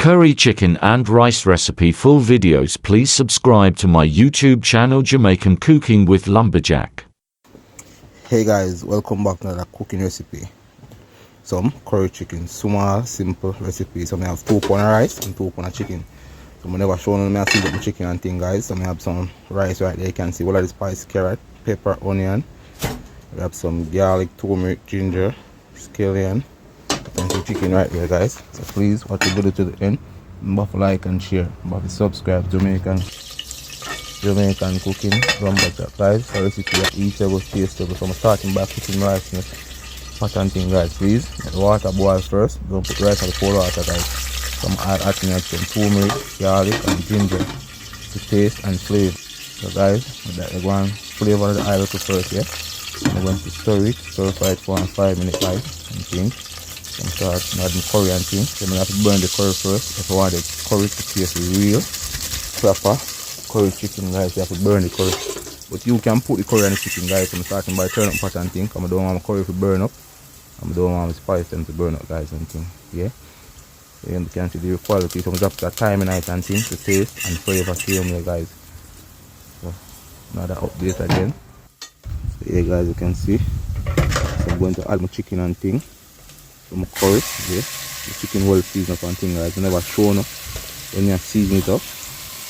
curry chicken and rice recipe full videos. Please subscribe to my YouTube channel Jamaican Cooking with Lumberjack. Hey guys, welcome back to another cooking recipe. Some curry chicken, small simple recipe. So I have 2 pound of rice and 2 pound of chicken. So I never shown me how to the chicken and thing, guys. So I have some rice right there. You can see all of the spice: carrot, pepper, onion. We have some garlic, turmeric, ginger, scallion. You can see chicken right there, guys. So please watch the video to the end. Remember to like and share. Remember to subscribe. Jamaican Cooking Lumberjack, guys. So recipe is eatable, tasteable. So I'm starting by cooking rice in the pot and thing, guys. Please let the water boil first. Don't put rice in the cold water, guys. So I'm adding some turmeric, garlic, and ginger to taste and flavor. So guys, we're going to flavor the oil first, yeah. I'm going to stir fry it for 5 minutes, guys, and things. So I'm starting adding curry and things. Then I have to burn the curry first. If I want the curry to taste real proper curry chicken, guys, you have to burn the curry. But you can put the curry on the chicken, guys. I'm starting by turning up pot and thing. I don't want my curry to burn up. I don't want my spice them to burn up, guys, and thing. Yeah. So you can see the quality. So I'm drop that time in it and thing to taste and flavor same here, guys. So another update again. So here, guys, you can see. So I'm going to add my chicken and thing. So my curry, yeah. The chicken well seasoned up and thing, guys. I never shown up when you season it up.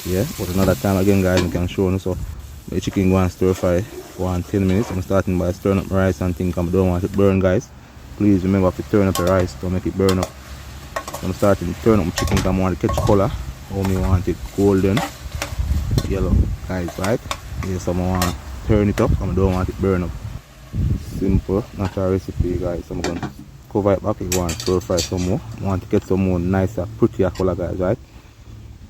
Yeah, but another time again, guys, I can show you. So the chicken go and stir fry for 10 minutes. I'm starting by stirring up my rice and things. I don't want it burn, guys. Please remember to turn up the rice, don't make it burn up. So I'm starting to turn up my chicken. I want to catch color. How me want it golden yellow, guys, right? Yeah, so I want to turn it up. I don't want it burn up. Simple, natural recipe, guys. So I'm going to cover it back. You want to stir fry some more. I want to get some more nicer, prettier color, guys, right?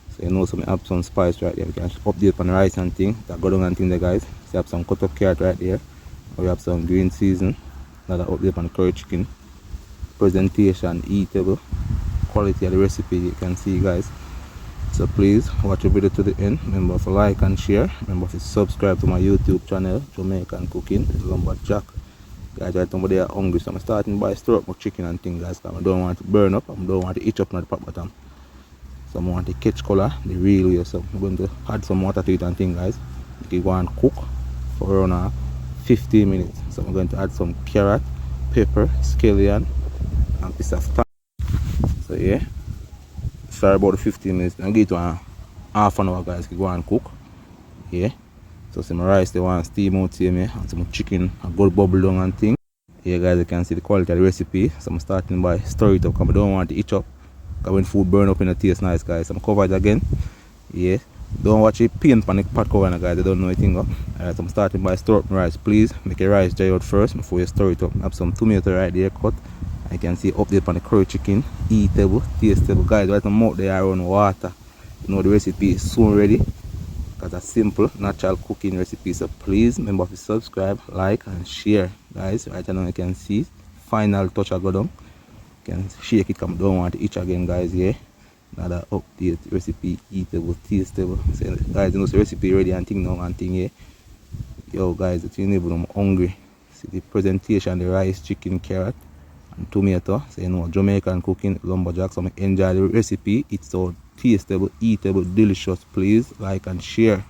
So you know, so I have some spice right there. We can update on the rice and thing. That go down and thing there, guys. So you have some cut up carrot right there. We have some green season. Another update on the curry chicken. Presentation, eatable. Quality of the recipe, you can see, guys. So please watch the video to the end. Remember to like and share. Remember to subscribe to my YouTube channel, Jamaican Cooking Lumberjack. Guys, right now they are hungry, so I'm starting by stir up my chicken and thing, guys. I don't want it to burn up. I don't want it to itch up on the pot bottom. So I want to catch color the real way. So I'm going to add some water to it and thing, guys. You go and cook for around 15 minutes. So I'm going to add some carrot, pepper, scallion, and piece of thyme. So yeah, sorry about the 15 minutes. I'm going to half an hour, guys. You go and cook. Yeah. So some rice they want to steam out here, and some chicken a good bubble down and thing. Yeah, guys, you can see the quality of the recipe. So I'm starting by stir it up because I don't want it to itch up. When food burn up in the taste nice, guys. I'm covered again. Yeah. Don't watch it paint on the pot cover, guys. I don't know anything up. Alright, so I'm starting by stir up my rice. Please make your rice dry out first before you stir it up. I have some tomato right there cut. I can see update on the curry chicken. Eatable, tasteable, guys. Right now out there around water. You know the recipe is soon ready. Because it's a simple, natural cooking recipe. So please remember to subscribe, like, and share, guys. Right now you can see final touch I go down. Can shake it, come don't want to itch again, guys. Yeah, another update recipe, eatable, tasteable. So guys, you know the recipe ready and thing now and thing. Yeah, yo guys, it's enable them hungry. See the presentation, the rice, chicken, carrot, and tomato. So you know Jamaican Cooking Lumberjack. So enjoy the recipe. It's so tasteable, eatable, delicious. Please like and share.